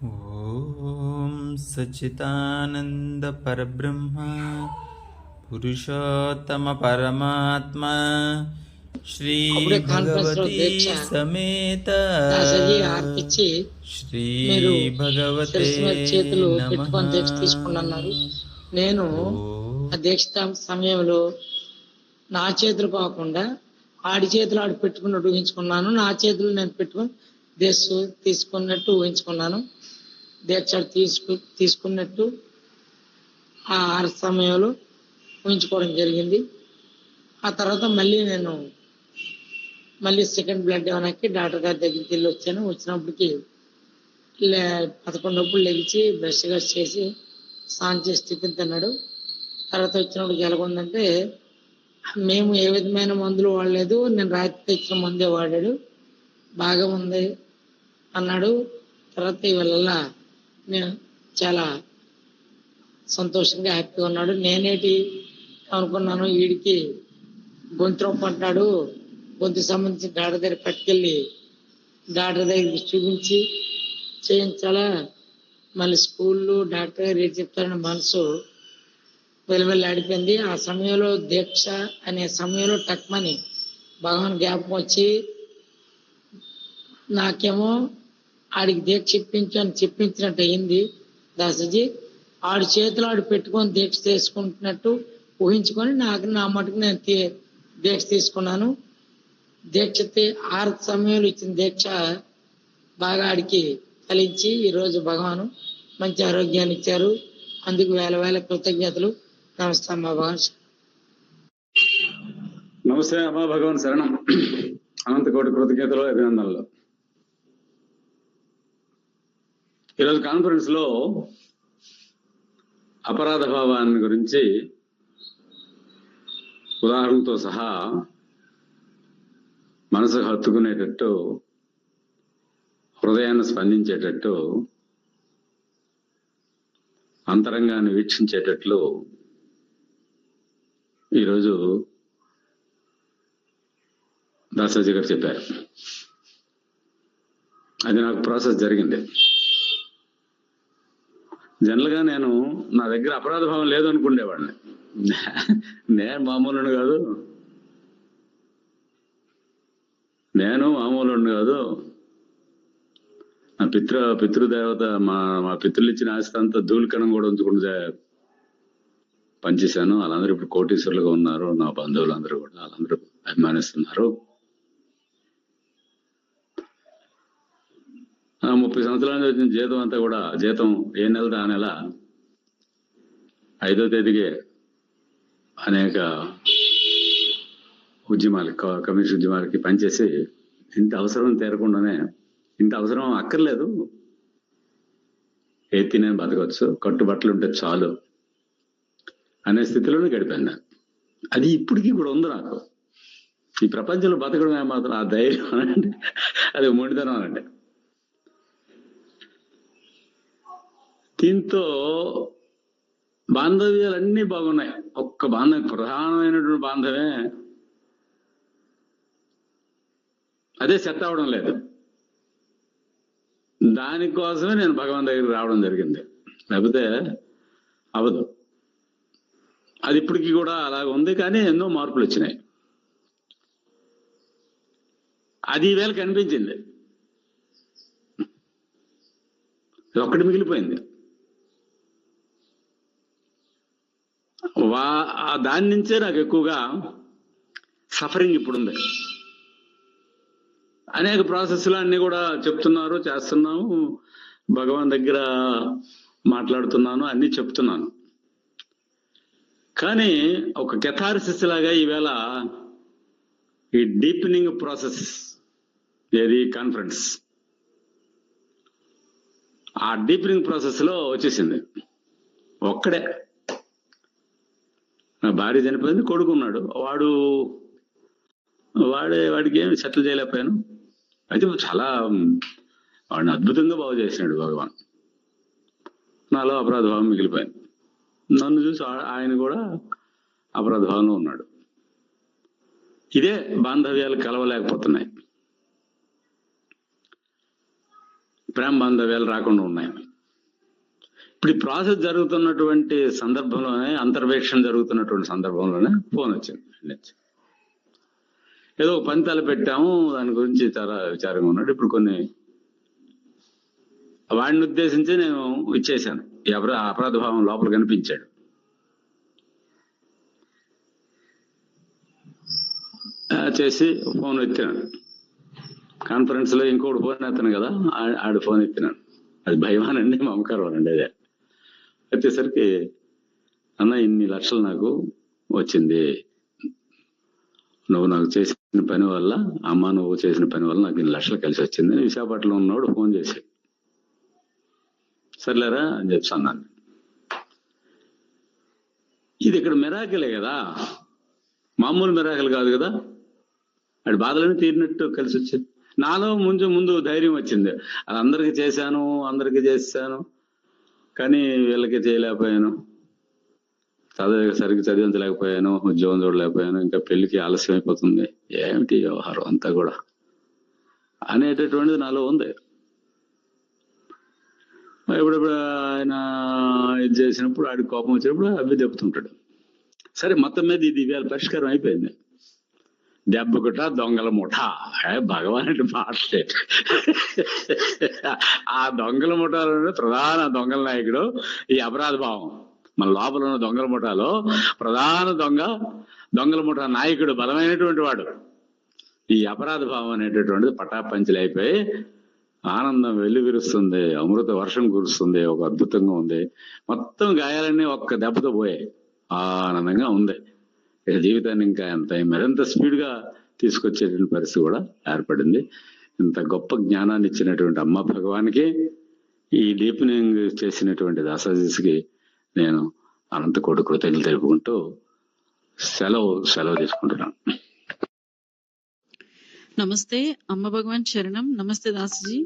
ఓం సచ్చిదానంద పరబ్రహ్మ పురుషోత్తమ పరమాత్మ శ్రీ అప్పుడే కాన్ఫరెన్స్ లో భగవతి దీక్ష సమేత దాసరి ఆర్తిచ్చి శ్రీ మీరు భగవతే శిరస్సు మీద చేతులు నమః. పెట్టుకొని దీక్ష తీసుకున్నారు. నేను ఓ ఆ దీక్ష సమయంలో నా చేతులు కాకుండా ఆడి చేతులు ఆడి పెట్టుకున్నట్టు ఊహించుకున్నాను. నా చేతులు నేను పెట్టుకుని దీక్ష తీసుకున్నట్టు ఊహించుకున్నాను. దీక్ష తీసుకున్నట్టు ఆ ఆరు సమయంలో ఊహించుకోవడం జరిగింది. ఆ తర్వాత మళ్ళీ సెకండ్ బ్లడ్ ఇవ్వడానికి డాక్టర్ గారి దగ్గరికి వెళ్ళి వచ్చాను. వచ్చినప్పటికి 11 లెగిచి బ్రష్ చేసి స్నానం చేసి టిఫిన్ తిన్నాడు. తర్వాత వచ్చినప్పుడు ఎలాగుందంటే, మేము ఏ విధమైన మందులు వాడలేదు, నేను రాత్రి తెచ్చిన మందే వాడాడు, బాగా ఉంది అన్నాడు. తర్వాత ఇవాళ నేను చాలా సంతోషంగా హ్యాపీగా ఉన్నాడు. నేనేటి అనుకున్నాను, వీడికి గొంతు పడ్డాడు, గొంతు సంబంధించి డాక్టర్ దగ్గర పట్టుకెళ్ళి డాక్టర్ దగ్గరికి చూపించి చేయించాలా, మళ్ళీ స్కూళ్ళు డాక్టర్ గారు ఏం చెప్తారని మనసు వెలువెల్లాడిపోయింది. ఆ సమయంలో దీక్ష అనే సమయంలో టక్మని భగవాన్ జ్ఞాపకం వచ్చి, నాకేమో ఆడికి దీక్ష చెప్పించినట్టు అయింది. దాసజీ ఆడి చేతులు ఆడు పెట్టుకొని దీక్ష తీసుకుంటున్నట్టు ఊహించుకొని నా మటుకు నేను దీక్ష తీసుకున్నాను. దీక్ష ఆరు సమయంలో ఇచ్చిన దీక్ష బాగా ఆడికి ఫలించి ఈరోజు భగవాను మంచి ఆరోగ్యాన్ని ఇచ్చారు. అందుకు వేల కృతజ్ఞతలు. నమస్తే అమ్మా భగవాన్. నమస్తే అమ్మా భగవాన్ శరణం. అనంత కోటి కృతజ్ఞతలు, అభినందనలు. ఈరోజు కాన్ఫరెన్స్ లో అపరాధ భావాన్ని గురించి ఉదాహరణతో సహా మనసు హత్తుకునేటట్టు, హృదయాన్ని స్పందించేటట్టు, అంతరంగాన్ని వీక్షించేటట్లు ఈరోజు దాసాజీ గారు చెప్పారు. అది నాకు ప్రాసెస్ జరిగింది. జనరల్ గా నేను నా దగ్గర అపరాధ భావం లేదు అనుకునేవాడిని. నేను మామూలు కాదు, నా పితృదేవత మా పితృలు ఇచ్చిన ఆస్తి అంతా ధూళికణం కూడా ఉంచుకుంటూ పనిచేశాను. వాళ్ళందరూ ఇప్పుడు కోటీశ్వరులుగా ఉన్నారు. నా బంధువులందరూ కూడా వాళ్ళందరూ అభిమానిస్తున్నారు. 30 సంవత్సరాల నుంచి వచ్చిన జీతం అంతా కూడా, జీతం ఏ నెలది ఆ నెల 5వ తేదీకి అనేక కమ్యూనిస్ట్ ఉద్యమాలకి పనిచేసి ఇంత అవసరం తీరకుండానే, ఇంత అవసరం అక్కర్లేదు, ఏది నేను బతకవచ్చు, కట్టుబట్టలు ఉంటే చాలు అనే స్థితిలోనే గడిపాను. అది ఇప్పటికీ కూడా ఉంది నాకు. ఈ ప్రపంచంలో బతకడమే మాత్రం ఆ ధైర్యం అనండి, అది మొండితనం అనండి. దీంతో బాంధవ్యాలన్నీ బాగున్నాయి. ఒక్క ప్రధానమైనటువంటి బాంధవే అదే సెట్ అవడం లేదు. దానికోసమే నేను భగవాన్ దగ్గరికి రావడం జరిగింది, లేకపోతే అవదు. అది ఇప్పటికీ కూడా అలాగ ఉంది, కానీ ఎన్నో మార్పులు వచ్చినాయి. అది ఈవేళ కనిపించింది, ఒక్కటి మిగిలిపోయింది. దాని నుంచే నాకు ఎక్కువగా సఫరింగ్ ఇప్పుడుంది. అనేక ప్రాసెస్లు అన్ని కూడా చెప్తున్నారు, చేస్తున్నాము, భగవాన్ దగ్గర మాట్లాడుతున్నాను, అన్ని చెప్తున్నాను. కానీ ఒక కెథార్సిస్ లాగా ఈవేళ ఈ డీపెనింగ్ ప్రాసెస్, ఏది కాన్ఫరెన్స్, ఆ డీపెనింగ్ ప్రాసెస్ లో వచ్చేసింది. ఒక్కడే, నా భార్య చనిపోయింది, కొడుకున్నాడు, వాడికి ఏమి సెటిల్ చేయలేకపోయాను. అయితే చాలా వాడిని అద్భుతంగా బాగు చేసినాడు భగవాన్. నాలో అపరాధ భావం మిగిలిపోయింది. నన్ను చూసి ఆయన కూడా అపరాధ భావంలో ఉన్నాడు. ఇదే బాంధవ్యాలు కలవలేకపోతున్నాయి. ప్రేమ బాంధవ్యాలు రాకుండా ఉన్నాయి. ఇప్పుడు ఈ ప్రాసెస్ జరుగుతున్నటువంటి సందర్భంలోనే, అంతర్వేక్షణ జరుగుతున్నటువంటి సందర్భంలోనే ఫోన్ వచ్చింది. ఏదో పని తలపెట్టాము, దాని గురించి చాలా విచారంగా ఉన్నాడు. ఇప్పుడు కొన్ని వాడిని ఉద్దేశించి నేను ఇచ్చేశాను. ఈ అపరాధ భావం లోపల కనిపించాడు. చేసి ఫోన్ ఎత్తినాను. కాన్ఫరెన్స్ లో ఇంకోటి ఫోన్ ఎత్తాను కదా, ఆడు ఫోన్ ఎత్తినాను. అది భయమానండి, మమకారం అండి. అదే వచ్చేసరికి, అన్న ఇన్ని లక్షలు నాకు వచ్చింది, నువ్వు నాకు చేసిన పని వల్ల, అమ్మ నువ్వు చేసిన పని వల్ల నాకు ఇన్ని లక్షలు కలిసి వచ్చింది. విశాఖపట్నంలో ఉన్నవాడు ఫోన్ చేశాడు. సర్లేరా అని చెప్పి అన్నాను. ఇది ఇక్కడ మిరాకిలే కదా, మామూలు మిరాకిల్ కాదు కదా. అది బాధలని తీరినట్టు కలిసి వచ్చింది. నాలో ముందు ధైర్యం వచ్చింది. అది అందరికీ చేశాను, అందరికీ చేశాను, కానీ వీళ్ళకి చేయలేకపోయాను, సరిగ్గా చదివించలేకపోయాను, ఉద్యోగం చూడలేకపోయాను, ఇంకా పెళ్లికి ఆలస్యం అయిపోతుంది, ఏమిటి వ్యవహారం అంతా కూడా అనేటటువంటిది నాలో ఉంది. ఎప్పుడెప్పుడు ఆయన ఇది చేసినప్పుడు, ఆడికి కోపం వచ్చినప్పుడు అవి దెబ్బతుంటాడు. సరే, మొత్తం మీద ఇది ఇవాళ పరిష్కారం అయిపోయింది. దెబ్బకుట దొంగల ముఠ, భగవానుడి మాటలే. ఆ దొంగల ముఠాలో ప్రధాన దొంగల నాయకుడు ఈ అపరాధ భావం. మన లోపల ఉన్న దొంగల ముఠాలో ప్రధాన దొంగల ముఠా నాయకుడు, బలమైనటువంటి వాడు ఈ అపరాధ భావం అనేటటువంటిది పటాపంచలు అయిపోయి ఆనందం వెల్లువిరుస్తుంది, అమృత వర్షం కురుస్తుంది, ఒక అద్భుతంగా ఉంది. మొత్తం గాయాలన్నీ ఒక్క దెబ్బతో పోయాయి, ఆనందంగా ఉంది. ఇక జీవితాన్ని ఇంకా మరింత స్పీడ్గా తీసుకొచ్చేటువంటి పరిస్థితి కూడా ఏర్పడింది. ఇంత గొప్ప జ్ఞానాన్ని ఇచ్చినటువంటి అమ్మ భగవానికి, ఈ డీపెనింగ్ చేసినటువంటి దాసాజీస్కి నేను అనంత కోటి కృతజ్ఞతలు తెలుపుకుంటూ సెలవు తీసుకుంటున్నాను. నమస్తే అమ్మ భగవాన్ శరణం. నమస్తే దాసుజీ.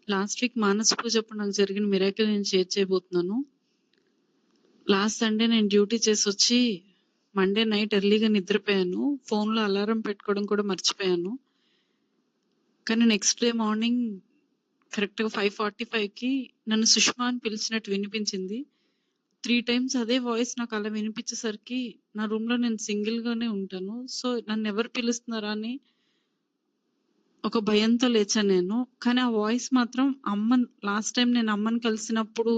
లాస్ట్ వీక్ మానస పూజ అప్పుడు నాకు జరిగిన మిరాకిల్ నేను షేర్ చేయబోతున్నాను. లాస్ట్ సండే నేను డ్యూటీ చేసి వచ్చి మండే నైట్ ఎర్లీగా నిద్రపోయాను. ఫోన్లో అలారం పెట్టుకోవడం కూడా మర్చిపోయాను. కానీ నెక్స్ట్ డే మార్నింగ్ కరెక్ట్గా 5:45కి నన్ను సుష్మా అని పిలిచినట్టు వినిపించింది. 3 times అదే వాయిస్ నాకు అలా వినిపించేసరికి, నా రూమ్లో నేను సింగిల్గానే ఉంటాను, సో నన్ను ఎవరు పిలుస్తున్నారా అని ఒక భయంతో లేచాను నేను. కానీ ఆ వాయిస్ మాత్రం అమ్మ, లాస్ట్ టైం నేను అమ్మని కలిసినప్పుడు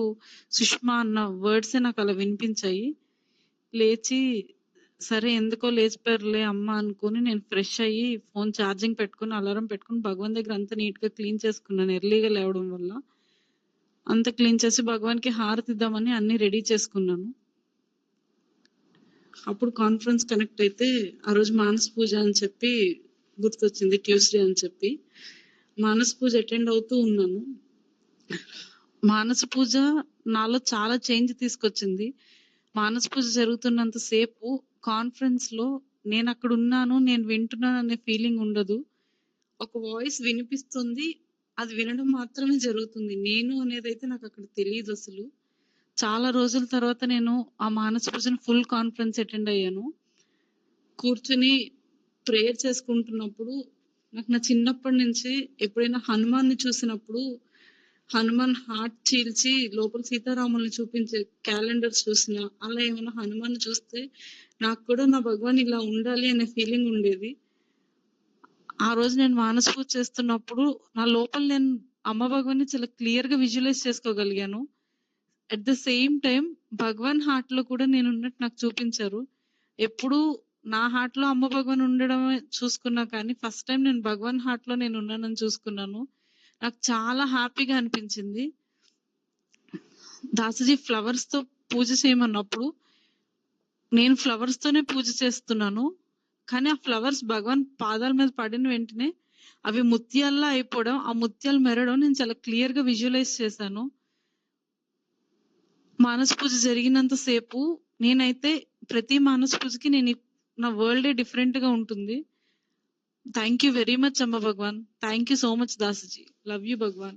సుష్మా అన్న వర్డ్సే నాకు అలా వినిపించాయి. లేచి సరే ఎందుకో లేచిపోయారులే అమ్మ అనుకుని నేను ఫ్రెష్ అయ్యి ఫోన్ ఛార్జింగ్ పెట్టుకుని అలారం పెట్టుకుని భగవాన్ దగ్గర అంతా నీట్గా క్లీన్ చేసుకున్నాను. ఎర్లీగా లేవడం వల్ల అంత క్లీన్ చేసి భగవాన్కి హారతి ఇద్దామని అన్ని రెడీ చేసుకున్నాను. అప్పుడు కాన్ఫరెన్స్ కనెక్ట్ అయితే ఆ రోజు మానస పూజ అని చెప్పి గుర్తొచ్చింది, ట్యూస్డే అని చెప్పి మానస పూజ అటెండ్ అవుతూ ఉన్నాను. మానస పూజ నాలో చాలా చేంజ్ తీసుకొచ్చింది. మానస పూజ జరుగుతున్నంత సేపు కాన్ఫరెన్స్ లో నేను అక్కడ ఉన్నాను, నేను వింటున్నాను అనే ఫీలింగ్ ఉండదు. ఒక వాయిస్ వినిపిస్తుంది, అది వినడం మాత్రమే జరుగుతుంది. నేను అనేది అయితే నాకు అక్కడ తెలియదు అసలు. చాలా రోజుల తర్వాత నేను ఆ మానస పూజను ఫుల్ కాన్ఫరెన్స్ అటెండ్ అయ్యాను. కూర్చుని ప్రేయర్ చేసుకుంటున్నప్పుడు నాకు నా చిన్నప్పటి నుంచి ఎప్పుడైనా హనుమాన్ని చూసినప్పుడు, హనుమాన్ హార్ట్ చీల్చి లోపల సీతారాముల్ని చూపించే క్యాలెండర్స్ చూసిన, అలా ఏమైనా హనుమాన్ చూస్తే నాకు కూడా నా భగవాన్ ఇలా ఉండాలి అనే ఫీలింగ్ ఉండేది. ఆ రోజు నేను మానస పూజ చేస్తున్నప్పుడు నా లోపల నేను అమ్మ భగవాన్ని చాలా క్లియర్ గా విజువలైజ్ చేసుకోగలిగాను. At the same time Bhagavan heart లో కూడా నేను ఉన్నట్టు నాకు చూపించారు. ఎప్పుడు నా హార్ట్ లో అమ్మ భగవాన్ ఉండడమే చూసుకున్నా, కానీ ఫస్ట్ టైం నేను భగవాన్ హార్ట్ లో నేను ఉన్నానని చూసుకున్నాను. నాకు చాలా హ్యాపీగా అనిపించింది. దాసజీ ఫ్లవర్స్ తో పూజ చేయమన్నప్పుడు నేను ఫ్లవర్స్ తోనే పూజ చేస్తున్నాను, కానీ ఆ ఫ్లవర్స్ భగవాన్ పాదాల మీద పడిన వెంటనే అవి ముత్యాల్లా అయిపోవడం, ఆ ముత్యాలు మెరడం నేను చాలా క్లియర్ గా విజువలైజ్ చేశాను. మానస పూజ జరిగినంత సేపు నేనైతే ప్రతి మానస పూజకి నా వరల్డే డిఫరెంట్ గా ఉంటుంది. Thank you very much Amma Bhagavan. Thank you so much Dasaji. Love you Bhagavan.